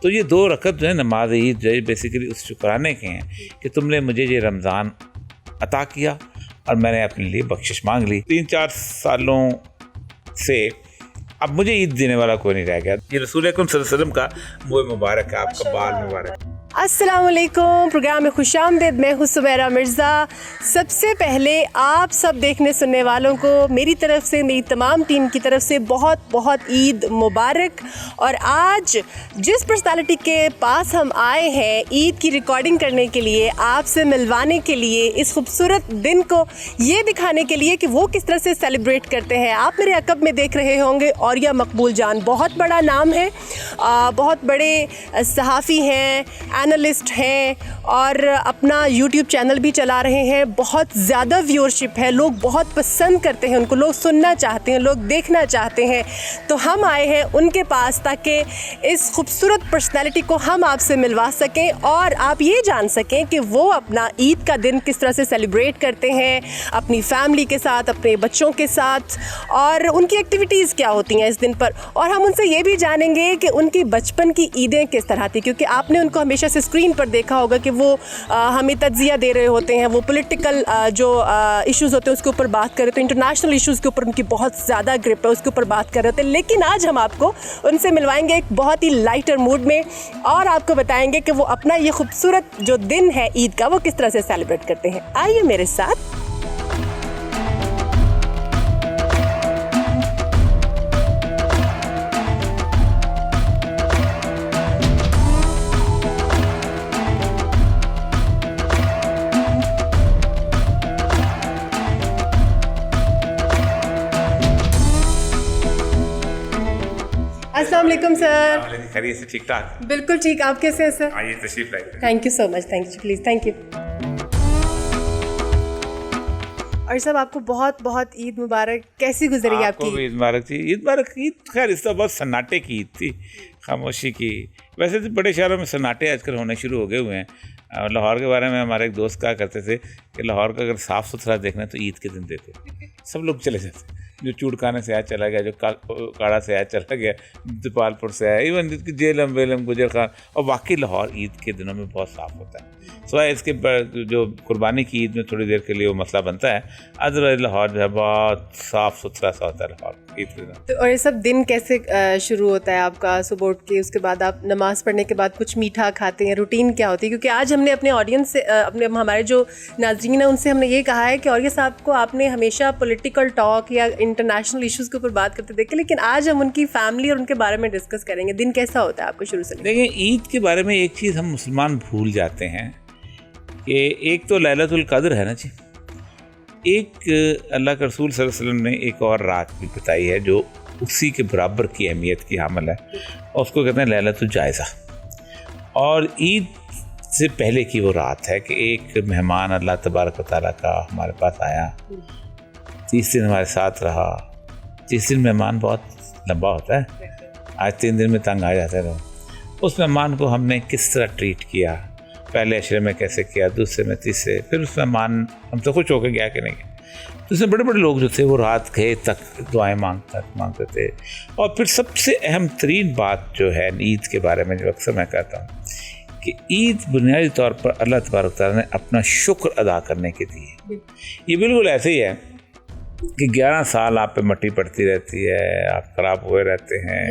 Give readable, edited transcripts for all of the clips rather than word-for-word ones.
तो ये 2 रकत जो है नमाज ईद जो है बेसिकली उस शुक्राने के हैं कि तुमने मुझे ये रमज़ान अता किया और मैंने अपने लिए बख्शिश मांग ली। 3-4 सालों से अब मुझे ईद देने वाला कोई नहीं रह गया। ये रसूल अकरम सल्लल्लाहु अलैहि वसल्लम का मुँह मुबारक है, आपका बाल मुबारक। अस्सलाम वालेकुम, प्रोग्राम में खुशामदीद। मैं हूँ सुमैरा मिर्ज़ा। सबसे पहले आप सब देखने सुनने वालों को मेरी तरफ से, मेरी तमाम टीम की तरफ से बहुत बहुत ईद मुबारक। और आज जिस पर्सनालिटी के पास हम आए हैं ईद की रिकॉर्डिंग करने के लिए, आपसे मिलवाने के लिए, इस खूबसूरत दिन को ये दिखाने के लिए कि वो किस तरह से सेलिब्रेट करते हैं, आप मेरे अकब में देख रहे होंगे औरिया मकबूल जान। बहुत बड़ा नाम है, बहुत बड़े सहाफ़ी हैं, एनालिस्ट हैं और अपना यूट्यूब चैनल भी चला रहे हैं। बहुत ज़्यादा व्यूअरशिप है, लोग बहुत पसंद करते हैं उनको, लोग सुनना चाहते हैं, लोग देखना चाहते हैं। तो हम आए हैं उनके पास ताकि इस खूबसूरत पर्सनैलिटी को हम आपसे मिलवा सकें और आप ये जान सकें कि वो अपना ईद का दिन किस तरह से सेलिब्रेट करते हैं अपनी फैमिली के साथ, अपने बच्चों के साथ, और उनकी एक्टिविटीज़ क्या होती हैं इस दिन पर। और हम उनसे ये भी जानेंगे कि उनकी बचपन की ईदें किस तरह थी, क्योंकि आपने उनको हमेशा से स्क्रीन पर देखा होगा कि वो हमें तज्जिया दे रहे होते हैं, वो पॉलिटिकल जो इश्यूज़ होते हैं उसके ऊपर बात कर रहे, तो इंटरनेशनल इश्यूज़ के ऊपर उनकी बहुत ज़्यादा ग्रिप है, उसके ऊपर बात कर रहे होते हैं। लेकिन आज हम आपको उनसे मिलवाएंगे एक बहुत ही लाइटर मूड में और आपको बताएंगे कि वो अपना ये खूबसूरत जो दिन है ईद का वो किस तरह से सेलिब्रेट करते हैं। आइए मेरे साथ। अस्सलाम वालेकुम सर। खैरियत से? ठीक ठाक, बिल्कुल ठीक। आप कैसे हैं सर? आइए तशरीफ लाइए। Thank you so much, thank you, please, thank you. और सब आपको बहुत बहुत ईद मुबारक। कैसी गुजरी आपकी? आपको भी ईद मुबारक थी। ईद मुबारक। ईद खैर इस तो बहुत सन्नाटे की ईद थी, खामोशी की। वैसे तो बड़े शहरों में सन्नाटे आजकल होने शुरू हो गए हुए हैं। लाहौर के बारे में हमारे एक दोस्त कहा करते थे कि लाहौर का अगर साफ़ सुथरा देखना है तो ईद के दिन देखो, सब लोग चले जाते। जो चूड़खाने से आया चला गया, जो काड़ा से आया चला गया, दीपालपुर से आया, इवन जेलम वेलम गुजर खान। और वाकई लाहौर ईद के दिनों में बहुत साफ़ होता है। सिवाय इसके जो कुर्बानी की ईद में थोड़ी देर के लिए वो मसला बनता है, अदरवाइज लाहौर जो है बहुत साफ़ सुथरा सा होता है लाहौर ईद के दिन। तो और ये सब दिन कैसे शुरू होता है आपका? सुबह उठ के उसके बाद आप नमाज पढ़ने के बाद कुछ मीठा खाते हैं, रूटीन क्या होती है? क्योंकि आज हमने अपने ऑडियंस से, अपने हमारे जो नाज़रीन हैं उनसे हमने ये कहा है कि और ये साहब को आपने हमेशा पॉलिटिकल टॉक या इंटरनेशनल इश्यूज़ के ऊपर बात करते देखे, लेकिन आज हम उनकी फैमिली और उनके बारे में डिस्कस करेंगे। दिन कैसा होता है आपको शुरू से? देखिए, ईद के बारे में एक चीज़ हम मुसलमान भूल जाते हैं कि एक तो लैलतुल कद्र है ना जी, एक अल्लाह के रसूल सल्लल्लाहु अलैहि वसल्लम ने एक और रात भी बताई है जो उसी के बराबर की अहमियत की हामिल है, और उसको कहते हैं लैलतुल जायज़ा। और ईद से पहले की वो रात है कि एक मेहमान अल्लाह तबारक व तआला का हमारे पास आया, 30 दिन हमारे साथ रहा। 30 दिन मेहमान बहुत लंबा होता है, आज 3 दिन में तंग आ जाते हैं। उस मेहमान को हमने किस तरह ट्रीट किया, पहले अशरे में कैसे किया, दूसरे में, तीसरे, फिर उस मेहमान हम तो खुश होकर गया कि नहीं। तो उसमें बड़े बड़े लोग जो थे वो रात गए तक दुआएं मांगते थे। और फिर सबसे अहम तरीन बात जो है ईद के बारे में, जो अक्सर मैं कहता हूँ कि ईद बुनियादी तौर पर अल्लाह तबारक तआला ने अपना शुक्र अदा करने के दी है। ये बिल्कुल ऐसे ही है कि 11 साल आप पे मट्टी पड़ती रहती है, आप ख़राब हुए रहते हैं,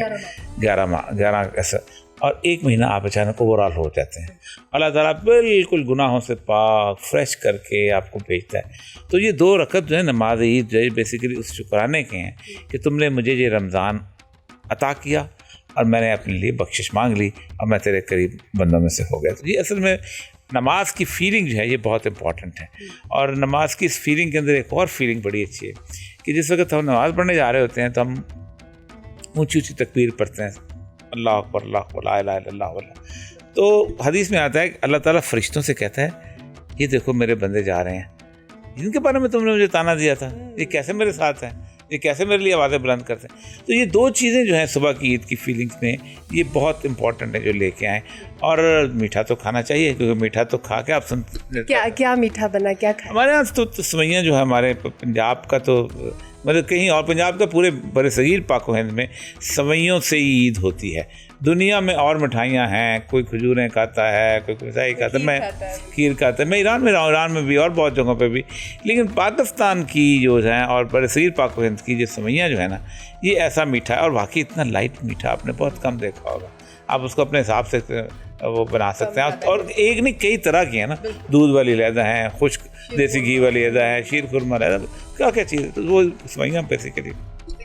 11 ऐसा, और 1 महीना आप अचानक ओवरऑल हो जाते हैं। अल्लाह ताला बिल्कुल गुनाहों से पाक फ्रेश करके आपको भेजता है। तो ये 2 रकत जो है नमाज ईद जो है बेसिकली उस शुक्राने के हैं कि तुमने मुझे ये रमज़ान अता किया और मैंने अपने लिए बख्शिश मांग ली और मैं तेरे करीब बंदों में से हो गया। तो ये असल में नमाज की फीलिंग जो है ये बहुत इंपॉर्टेंट है। और नमाज की इस फीलिंग के अंदर एक और फीलिंग बड़ी अच्छी है कि जिस वक्त हम नमाज़ पढ़ने जा रहे होते हैं तो हम ऊँची ऊँची तकबीर पढ़ते हैं, अल्लाह अकबर, अल्लाह अकबर, ला इलाहा इल्लल्लाह। तो हदीस में आता है कि अल्लाह ताला फरिश्तों से कहता है, ये देखो मेरे बंदे जा रहे हैं जिनके बारे में तुमने मुझे ताना दिया था, ये कैसे मेरे साथ हैं, ये कैसे मेरे लिए आवाज़ें बुलंद करते हैं। तो ये 2 चीज़ें जो हैं सुबह की ईद की फीलिंग्स में ये बहुत इंपॉर्टेंट है जो लेके आएँ। और मीठा तो खाना चाहिए, क्योंकि मीठा तो खा के आप क्या मीठा बना, क्या खाया? हमारे यहाँ तो सवैयाँ जो है हमारे पंजाब का, तो मतलब कहीं और पंजाब का पूरे बड़े सगीर पाको हिंद में सवैयों से ही ईद होती है। दुनिया में और मिठाइयाँ हैं, कोई खजूरें खाता है, कोई मिठाई खाता है, मैं खीर खाता है। मैं ईरान में रहा हूँ, ईरान में भी और बहुत जगहों पे भी, लेकिन पाकिस्तान की जो है और बरसीर पाक हिंद की जो सेवइयाँ जो है ना, ये ऐसा मीठा है और वाकई इतना लाइट मीठा आपने बहुत कम देखा होगा। आप उसको अपने हिसाब से वो बना सकते हैं, और एक नहीं कई तरह की है ना, दूध वाली लहदा है, खुश्क देसी घी वाली लहदा है, शीर खुरमा लहदा, क्या क्या चीज़ है, तो वो सेवइयाँ बेसिकली।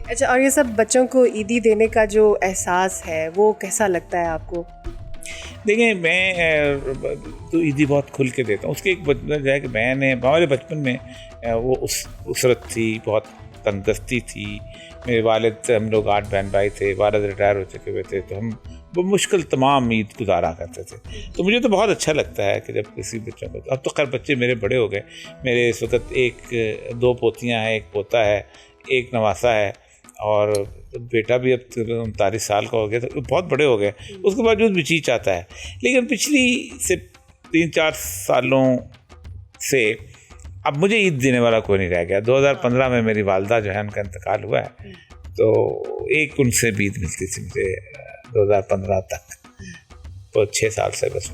अच्छा, और ये सब बच्चों को ईदी देने का जो एहसास है वो कैसा लगता है आपको? देखिए, मैं तो ईदी बहुत खुल के देता हूँ। उसकी एक वजह जो है कि मैंने हमारे बचपन में वो उसरत थी, बहुत तंदुरुस्ती थी। मेरे वालिद, हम लोग 8 बहन भाई थे, वालिद रिटायर हो चुके हुए थे, तो हम बहुत मुश्किल तमाम ईद गुजारा करते थे। तो मुझे तो बहुत अच्छा लगता है कि जब किसी बच्चों को, अब तो खैर बच्चे मेरे बड़े हो गए, मेरे इस वक्त 2 पोतियाँ हैं, 1 पोता है, 1 नवासा है, और बेटा भी अब 39 साल का हो गया, तो बहुत बड़े हो गए। उसके बावजूद भी जी चाहता है। लेकिन पिछली से 3-4 सालों से अब मुझे ईद देने वाला कोई नहीं रह गया। 2015 में मेरी वालदा जो है उनका इंतकाल हुआ है, तो एक उनसे भी ईद मिलती थी मुझे 2015 तक, तो 6 साल से बस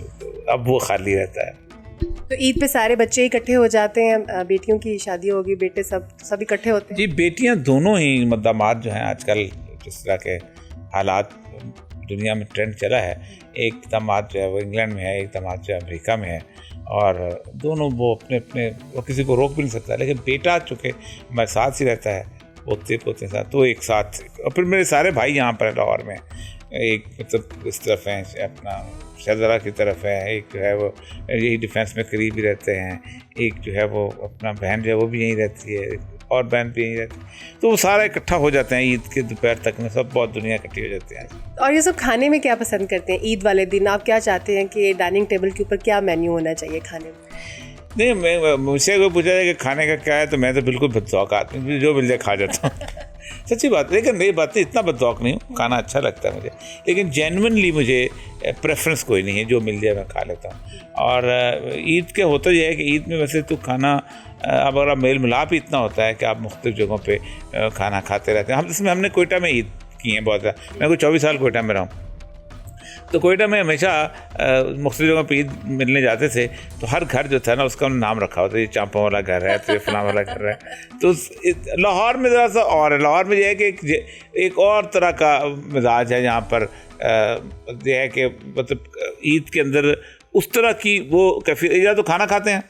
अब वो खाली रहता है। तो ईद पे सारे बच्चे इकट्ठे हो जाते हैं, बेटियों की शादी होगी, बेटे सब इकट्ठे होते हैं? जी, बेटियां दोनों ही, दामाद जो हैं आजकल जिस तरह के हालात दुनिया में ट्रेंड चला है, एक दामाद जो है वो इंग्लैंड में है, एक दामाद जो है अमेरिका में है, और दोनों वो अपने वो किसी को रोक भी नहीं सकता। लेकिन बेटा चूँकि हमारे साथ ही रहता है, पोते साथ, तो एक साथ। और फिर मेरे सारे भाई यहाँ पर लाहौर में, एक मतलब इस तरफ हैं अपना शहजादा की तरफ है, एक जो है वो यही डिफेंस में करीब ही रहते हैं, एक जो है वो अपना बहन जो है वो भी यहीं रहती है, और बहन भी यहीं रहती है, तो वो सारा इकट्ठा हो जाते हैं ईद के दोपहर तक में, सब बहुत दुनिया इकट्ठी हो जाती है। और ये सब खाने में क्या पसंद करते हैं ईद वाले दिन? आप क्या चाहते हैं कि डाइनिंग टेबल के ऊपर क्या मेन्यू होना चाहिए खाने में? नहीं, मैं मुझसे अगर पूछा जाए कि खाने का क्या है, तो मैं तो बिल्कुल बदौक आदमी, जो मिल जाए खा जाता हूँ। सच्ची बात है, लेकिन मेरी बात नहीं, इतना बदौक नहीं हूँ, खाना अच्छा लगता है मुझे, लेकिन जेन्युइनली मुझे प्रेफरेंस कोई नहीं है, जो मिल जाए मैं खा लेता हूँ। और ईद के होता यह है कि ईद में वैसे तो खाना, अब अगर मेल मिलाप ही इतना होता है कि आप मुख्तलिफ जगहों पे खाना खाते रहते हैं। हमने कोयटा में ईद की है बहुत ज़्यादा, मैं कोई 24 साल कोयटा में रहा हूँ, तो कोयटा में हमेशा मुख्तलिफ जगहों पर ईद मिलने जाते थे, तो हर घर जो था ना उसका नाम रखा होता, ये चांपों वाला घर है, तो ये फलां वाला घर है। तो लाहौर में ज़रा सा और है, लाहौर में यह है कि एक और तरह का मिजाज है यहाँ पर, यह है कि मतलब ईद के अंदर उस तरह की वो कैफी, या तो खाना खाते हैं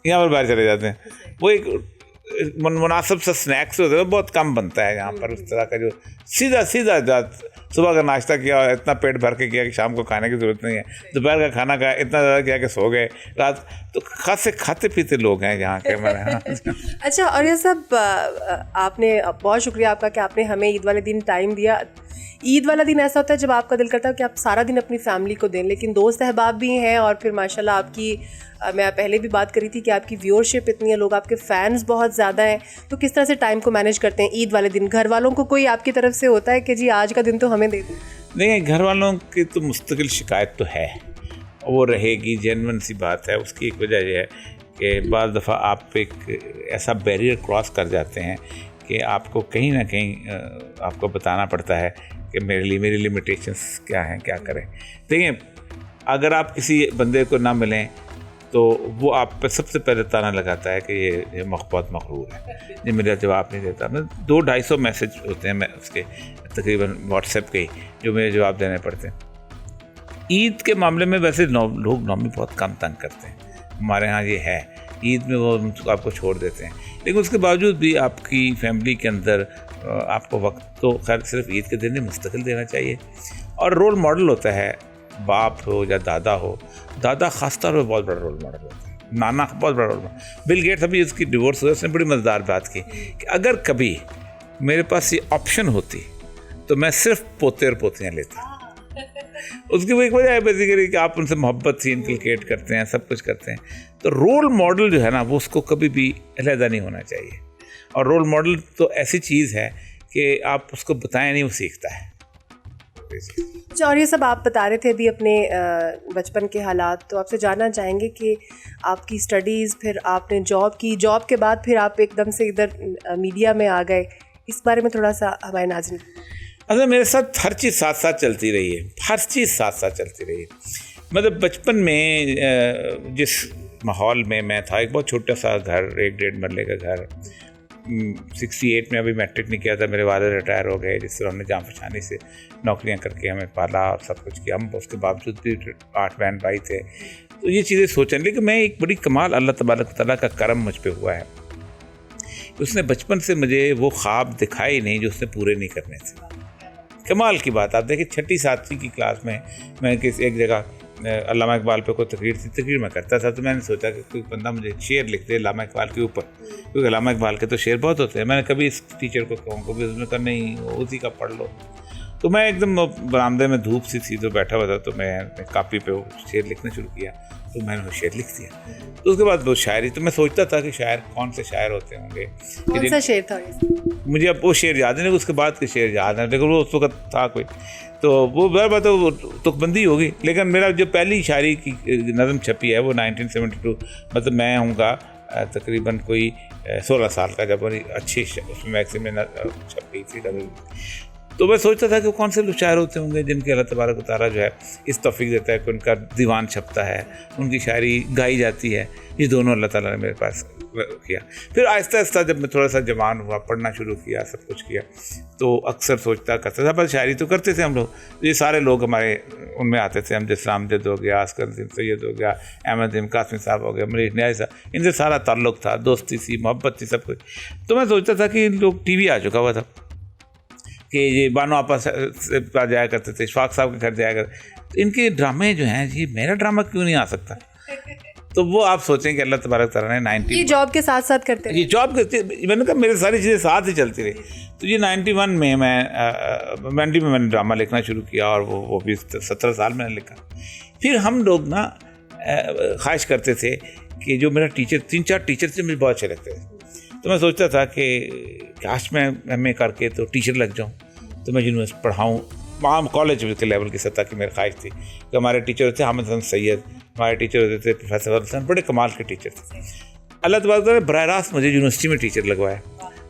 यहाँ पर बाहर चले जाते हैं, वो एक मुनासिब सा स्नैक्स होता है, बहुत कम बनता है यहाँ पर उस तरह का, जो सीधा सुबह का नाश्ता किया, इतना पेट भर के किया कि शाम को खाने की ज़रूरत नहीं है, दोपहर का खाना खाया, इतना ज़्यादा किया कि सो गए, रात तो खासे खाते पीते लोग हैं यहाँ के हमारे। अच्छा, और ये सब आपने, बहुत शुक्रिया आपका कि आपने हमें ईद वाले दिन टाइम दिया। ईद वाला दिन ऐसा होता है जब आपका दिल करता है कि आप सारा दिन अपनी फैमिली को दें, लेकिन दोस्त अहबाब भी हैं, और फिर माशाल्लाह आपकी, मैं पहले भी बात करी थी कि आपकी व्यूअरशिप इतनी है, लोग आपके फैंस बहुत ज़्यादा हैं, तो किस तरह से टाइम को मैनेज करते हैं ईद वाले दिन? घर वालों को कोई आपकी तरफ से होता है कि जी आज का दिन तो हमें दे दें? नहीं, घर वालों की तो मुस्तकिल शिकायत तो है, वो रहेगी, जेन्युइन सी बात है। उसकी एक वजह यह है कि बाज़ दफ़ा आप एक ऐसा बैरियर क्रॉस कर जाते हैं कि आपको कहीं ना कहीं आपको बताना पड़ता है कि मेरी लिमिटेशंस क्या हैं, क्या करें। देखिए, अगर आप किसी बंदे को ना मिलें तो वो आप पर सबसे पहले ताना लगाता है कि ये बहुत मखरूर है, ये मेरा जवाब नहीं देता। मैं 200-250 मैसेज होते हैं मैं उसके तकरीबन व्हाट्सएप के, जो मुझे जवाब देने पड़ते हैं। ईद के मामले में वैसे लोग नॉर्मली बहुत कम तंग करते हैं, हमारे यहाँ ये है, ईद में वो आपको छोड़ देते हैं, लेकिन उसके बावजूद भी आपकी फैमिली के अंदर आपको वक्त तो खैर सिर्फ ईद के दिन ही मुस्तकिल देना चाहिए। और रोल मॉडल होता है, बाप हो या दादा हो, दादा ख़ासतौर पर बहुत बड़ा रोल मॉडल होता है, नाना बहुत बड़ा रोल मॉडल। बिल गेट्स अभी उसकी डिवोर्स हुई, उसने बड़ी मज़ेदार बात की कि अगर कभी मेरे पास ये ऑप्शन होती तो मैं सिर्फ पोते और पोतियाँ लेता। उसकी वो एक वजह है बेसिकली कि आप उनसे मोहब्बत ही इनकलकेट करते हैं, सब कुछ करते हैं। तो रोल मॉडल जो है ना, वो उसको कभी भी अलहदा नहीं होना चाहिए। और रोल मॉडल तो ऐसी चीज़ है कि आप उसको बताएं नहीं, वो सीखता है। और ये सब आप बता रहे थे अभी अपने बचपन के हालात, तो आपसे जानना चाहेंगे कि आपकी स्टडीज़, फिर आपने जॉब की, जॉब के बाद फिर आप एकदम से इधर मीडिया में आ गए, इस बारे में थोड़ा सा हमारे नाज़रीन। अगर मेरे साथ हर चीज़ साथ साथ चलती रही है, हर चीज़ साथ साथ चलती रही है। मतलब बचपन में जिस माहौल में मैं था, एक बहुत छोटा सा घर, 1-1.5 मरले का घर, 68 में अभी मैट्रिक नहीं किया था, मेरे वाले रिटायर हो गए, जिस तरह हमने जान पहचानी से नौकरियां करके हमें पाला और सब कुछ किया। हम उसके बावजूद भी 8 बहन भाई थे। तो ये चीज़ें सोचने लेकिन मैं एक बड़ी कमाल अल्लाह तबारक तआला का करम मुझ पे हुआ है। उसने बचपन से मुझे वो ख्वाब दिखाए नहीं जो उसने पूरे नहीं करने थे। कमाल की बात, आप देखिए 6ठी 7वीं की क्लास में मैं किसी एक जगह अल्लामा इकबाल पे कोई तकरीर मैं करता था, तो मैंने सोचा कि कोई बंदा मुझे शेर लिख दे अल्लामा इकबाल के ऊपर, क्योंकि अल्लामा इकबाल के तो शेर बहुत होते हैं। मैंने कभी इस टीचर को कहूँ भी, उसने कहा नहीं उसी का पढ़ लो। तो मैं एकदम बरामदे में धूप सी थी तो बैठा हुआ था, तो मैं कापी पे वो शेर लिखना शुरू किया, तो मैंने वो शेर लिख दिया। तो उसके बाद वो शायरी, तो मैं सोचता था कि शायर कौन से शायर होते होंगे, कौन सा शेर था? मुझे अब वो शेर याद नहीं, उसके बाद के शेर याद है, लेकिन वो उस वक्त था कोई, तो वो बात तो तुकबंदी होगी। लेकिन मेरा जो पहली शायरी की नज़म छपी है वो 1972, मतलब मैं होऊंगा तकरीबन कोई 16 साल का, जब बड़ी अच्छी उसमें मैगज़ीन में छपी थी नज़म। तो मैं सोचता था कि वो कौन से लोग शायर होते होंगे जिनके अल्लाह तबारक व तआला जो है इस तौफीक देता है कि उनका दीवान छपता है, उनकी शायरी गाई जाती है। ये दोनों अल्लाह ताला ने मेरे पास किया। फिर आहिस्ता आहिस्ता जब मैं थोड़ा सा जवान हुआ, पढ़ना शुरू किया, सब कुछ किया, तो अक्सर सोचता करता था, पर शायरी तो करते थे हम लोग। तो ये सारे लोग हमारे उनमें आते थे, हम जैसे रामजद हो गया, असगर सैयद हो गया, अहमद इम कासमी साहब हो गया, मनीष न्याय साहब, इनसे सारा ताल्लुक़ था, दोस्ती थी, मोहब्बत थी, सब कुछ। तो मैं सोचता था कि लोग टीवी आ चुका हुआ था कि ये बानो आपा से जाया करते थे, इशफाक साहब के घर जाया करते, तो इनके ड्रामे जो हैं जी, मेरा ड्रामा क्यों नहीं आ सकता? तो वो आप सोचें कि अल्लाह तबारक तआला ने 90 ये जॉब के साथ साथ करते ये जॉब करते, मैंने कहा मेरी सारी चीज़ें साथ ही चलती रही। तो ये 91 में मैंने ड्रामा लिखना शुरू किया, और वो भी 17 साल मैंने लिखा। फिर हम लोग ना ख्वाहिश करते थे कि जो मेरा टीचर, 3-4 टीचर थे मुझे बहुत अच्छे लगते थे, तो मैं सोचता था कि काश मैं एमए करके तो टीचर लग जाऊँ, तो मैं यूनिवर्सिटी पढ़ाऊँ। वहाँ कॉलेज के लेवल की सतह की मेरी ख्वाहिश थी कि हमारे टीचर होते हामिद हसन सैयद, हमारे टीचर होते थे प्रोफेसर हसन, बड़े कमाल के टीचर थे। अल्लाह तबारक तआला ने बराह रास्त मुझे यूनिवर्सिटी में टीचर लगवाया,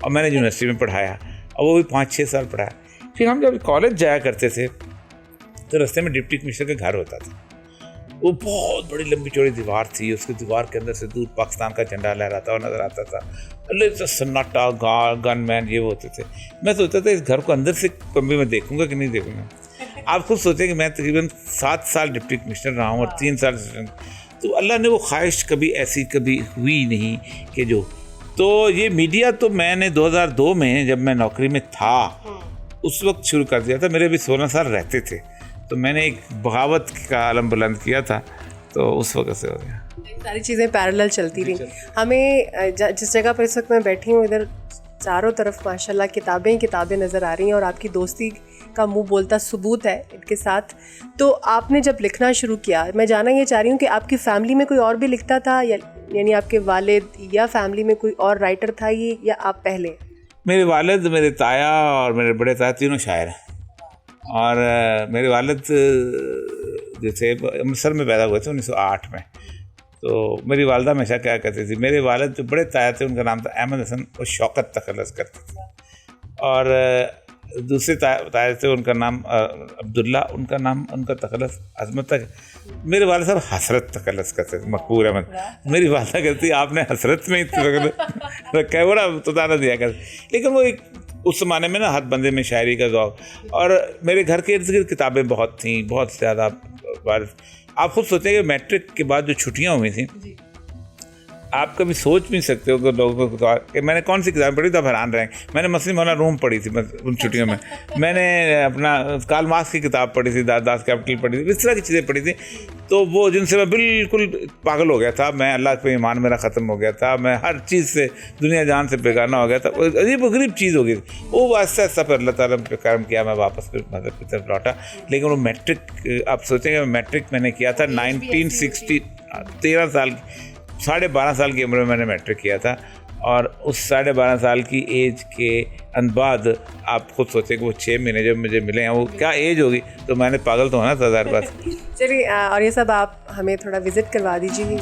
और मैंने यूनिवर्सिटी में पढ़ाया, और वो भी 5-6 साल पढ़ाया। फिर हम जब कॉलेज जाया करते थे तो रास्ते में डिप्टी कमिश्नर का घर होता था। वो बहुत बड़ी लंबी चौड़ी दीवार थी, उसकी दीवार के अंदर से दूर पाकिस्तान का झंडा लहराता हुआ नज़र आता था। अल्लाह सन्नाटा, गनमैन ये वो होते थे। मैं सोचता था इस घर को अंदर से कभी मैं देखूंगा कि नहीं देखूंगा। आप खुद सोचें कि मैं तकरीबन 7 साल डिप्टी कमिश्नर रहा हूँ और 3 साल असिस्टेंट, तो अल्लाह ने वो ख्वाहिश कभी ऐसी कभी हुई नहीं कि जो। तो ये मीडिया तो मैंने 2002 में जब मैं नौकरी में था उस वक्त शुरू कर दिया था। मेरे भी 16 साल रहते थे, तो मैंने एक बगावत का आलम बुलंद किया था, तो उस वक्त से हो गया। सारी चीज़ें पैरेलल चलती रही। हमें जिस जगह पर इस वक्त मैं बैठी हूँ, इधर चारों तरफ माशाल्लाह किताबें किताबें नज़र आ रही हैं, और आपकी दोस्ती का मुंह बोलता सबूत है इनके साथ। तो आपने जब लिखना शुरू किया, मैं जानना ये चाह रही हूँ कि आपकी फ़ैमिली में कोई और भी लिखता था, यानी आपके वालिद या फैमिली में कोई और राइटर था ये, या आप पहले? मेरे वालिद, मेरे ताया और मेरे बड़े ताया तीनों शायर हैं। और मेरे वालिद जैसे अमृतसर में पैदा हुए थे 1908 में। तो मेरी वालदा हमेशा क्या कहती थी, मेरे वालिद जो बड़े ताया थे उनका नाम था अहमद हसन, वो शौकत तखल्लुस करते थे। और दूसरे ताया थे उनका नाम अब्दुल्ला, उनका नाम उनका तखल्लुस अजमत तक। मेरे वालिद साहब हसरत तखल्लुस करते थे, मकबूल अहमद। मेरी वालदा कहती आपने हसरत में रखा है, बड़ा तो दिया कर। लेकिन वो एक उस ज़माने में ना हद बंदे में शायरी का ज़ौक़, और मेरे घर के इर्द गिर्द किताबें बहुत थीं, बहुत ज़्यादा। आप खुद सोचें कि मैट्रिक के बाद जो छुट्टियाँ हुई थी, आप कभी सोच भी सकते हो कि लोगों को कि मैंने कौन सी किताब पढ़ी, तो आप हैरान रहेंगे। मैंने मसलिम मौलाना रूम पढ़ी थी उन छुट्टियों में, मैंने अपना कार्ल मार्क्स की किताब पढ़ी थी, दास कैपिटल पढ़ी थी, इस तरह की चीज़ें पढ़ी थी। तो वो जिनसे मैं बिल्कुल पागल हो गया था, मैं अल्लाह पे ईमान मेरा ख़त्म हो गया था, मैं हर चीज़ से दुनिया जान से बेगाना हो गया था, अजीब गरीब चीज़ हो गई थी। वो आहिस्ता आहिस्ता फिर अल्लाह ताला पे करम किया, मैं वापस फिर मज़हब की तरफ लौटा। लेकिन वो मैट्रिक, आप सोचेंगे मैट्रिक मैंने किया था 1960, 13 साल, 12.5 साल की उम्र में मैंने मैट्रिक किया था। और उस 12.5 साल की एज के बाद आप खुद सोचें कि वो 6 महीने जब मुझे मिले हैं, वो क्या एज होगी, तो मैंने पागल तो होना था ज़ाहिर बात। चलिए, और ये सब आप हमें थोड़ा विज़िट करवा दीजिए।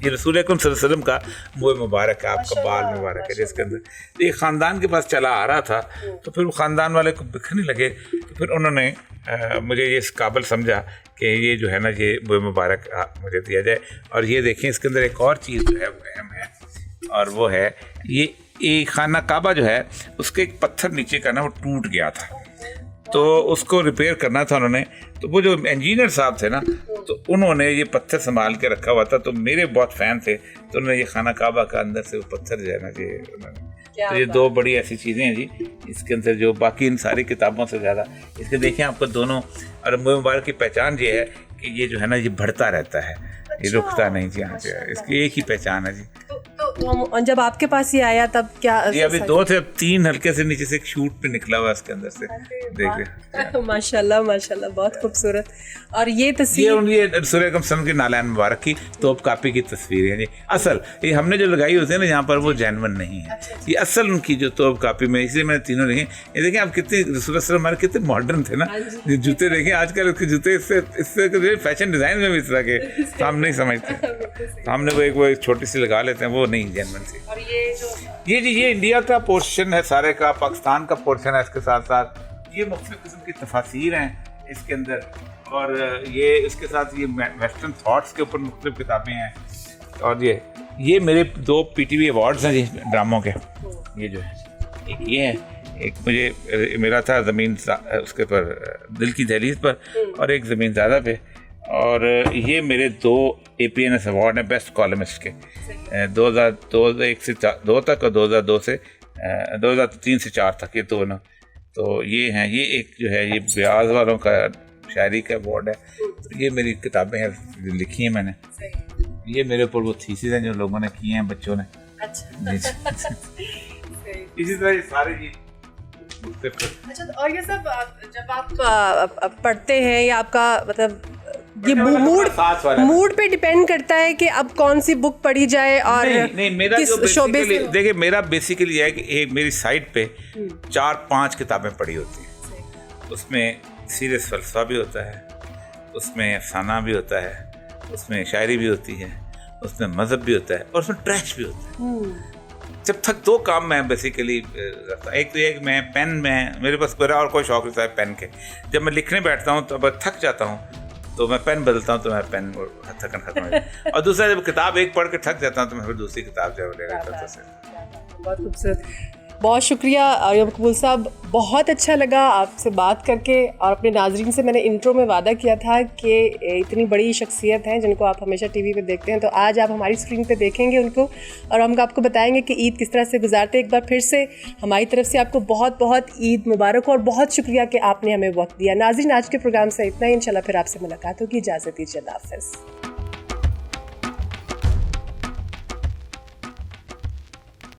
ये रसूल अकरम सल्लल्लाहु अलैहि वसल्लम का मुँह मुबारक है, आपका बाल मुबारक है जिसके अंदर। एक ख़ानदान के पास चला आ रहा था, तो फिर वो ख़ानदान वाले को बिखरने लगे, तो फिर उन्होंने मुझे ये इस काबिल समझा कि ये जो है ना, ये मुँह मुबारक मुझे दिया जाए। और ये देखें, इसके अंदर एक और चीज़ जो है वो अहम है, और वो है ये खाना काबा जो है, उसके एक पत्थर नीचे का ना वो टूट गया था, तो उसको रिपेयर करना था उन्होंने। तो वो जो इंजीनियर साहब थे ना, तो उन्होंने ये पत्थर संभाल के रखा हुआ था। तो मेरे बहुत फ़ैन थे, तो उन्होंने ये खाना काबा का अंदर से वो पत्थर जो है ना, ये उन्होंने। तो ये दो बड़ी ऐसी चीज़ें हैं जी इसके अंदर, जो बाकी इन सारी किताबों से ज़्यादा इसके देखें आपको दोनों। और मुँह मुबारक की पहचान ये है कि ये जो है ना, ये बढ़ता रहता है, ये रुकता नहीं जी। हाँ जी, इसकी एक ही पहचान है जी। तो जब आपके पास ये आया तब क्या? ये अभी 2 से 3 हल्के से नीचे से एक शूट पे निकला हुआ है इसके अंदर से, देखिए। माशाल्लाह माशाल्लाह, बहुत खूबसूरत। और ये तस्वीर ये रसूल अकरम सल्लल्लाहु की नालैन मुबारक की तोप कापी की तस्वीर है जी। असल ये हमने जो लगाई होती है ना यहाँ पर, वो जेन्युइन नहीं है। ये असल उनकी जो तोप कापी में, इसलिए मैंने तीनों लिखे। ये देखिए आप कितने रसूल सल्लल्लाहु हमारे कितने मॉडर्न थे ना। ये जूते देखें आजकल के जूते, इससे फैशन डिज़ाइन में भी इस तरह के हम नहीं समझते। हमने वो एक छोटी सी लगा लेते हैं, वो नहीं जेन्युइन सी। और ये जो ये इंडिया का पोर्शन है सारे का, पाकिस्तान का पोर्शन है इसके साथ साथ। ये मुख्तलिफ किस्म की तफासीर हैं इसके अंदर, और ये इसके साथ ये वेस्टर्न थॉट्स के ऊपर मुख्तलिफ किताबें हैं। और ये मेरे 2 PTV अवार्ड्स हैं जी ड्रामों के। ये जो है, एक ये है, एक मुझे मेरा था ज़मीन उसके पर दिल की दहलीज पर, और एक ज़मीन ज़्यादा पे। और ये मेरे 2 APNS अवार्ड हैं बेस्ट कॉलमिस्ट के, 2001 से 2 तक, और 2002 से 2003 से 4 तक, ये दोनों। तो ये हैं, ये एक जो है ये ब्याज वालों का शायरी का अवार्ड है। तो ये मेरी किताबें हैं, लिखी हैं मैंने। ये मेरे ऊपर वो थीसिस हैं जो लोगों ने किए हैं, बच्चों ने। इसी तरह ये सारे जी। अच्छा, और ये सब जब आप पढ़ते हैं, या आपका मतलब ये मूड पे डिपेंड करता है कि अब कौन सी बुक पढ़ी जाए, और नहीं मेरा जो शोबे से देखिए, मेरा बेसिकली है कि एक मेरी साइट पे 4-5 किताबें पढ़ी होती हैं। उसमें सीरियस फ़लसफ़ा भी होता है, उसमें अफसाना भी होता है, उसमें शायरी भी होती है, उसमें मज़हब भी होता है, और उसमें ट्रैश भी होता है। जब तक 2 काम मैं बेसिकली करता हूँ। एक तो ये कि मैं पेन में, मेरे पास मेरा और कोई शौक होता है पेन के। जब मैं लिखने बैठता हूँ तो अब थक जाता हूँ, तो मैं पेन बदलता हूँ, तो मैं पेन थकन खत्म हो जाती। और दूसरा, जब किताब एक पढ़ के थक जाता हूँ, तो मैं फिर दूसरी किताब जो ले लेता हूँ। बहुत खूबसूरत, बहुत शुक्रिया आर्य मकबूल साहब, बहुत अच्छा लगा आपसे बात करके। और अपने नाजरीन से मैंने इंट्रो में वादा किया था कि इतनी बड़ी शख्सियत हैं जिनको आप हमेशा टीवी पे देखते हैं, तो आज आप हमारी स्क्रीन पे देखेंगे उनको, और हम आपको बताएंगे कि ईद किस तरह से गुजारते। एक बार फिर से हमारी तरफ से आपको बहुत बहुत ईद मुबारक हो, और बहुत शुक्रिया कि आपने हमें वक्त दिया। नाज़रीन, आज के प्रोग्राम से इतना ही। इंशाल्लाह फिर आपसे मुलाकात होगी। इजाज़त दीजिए, अल्लाह हाफ़िज़।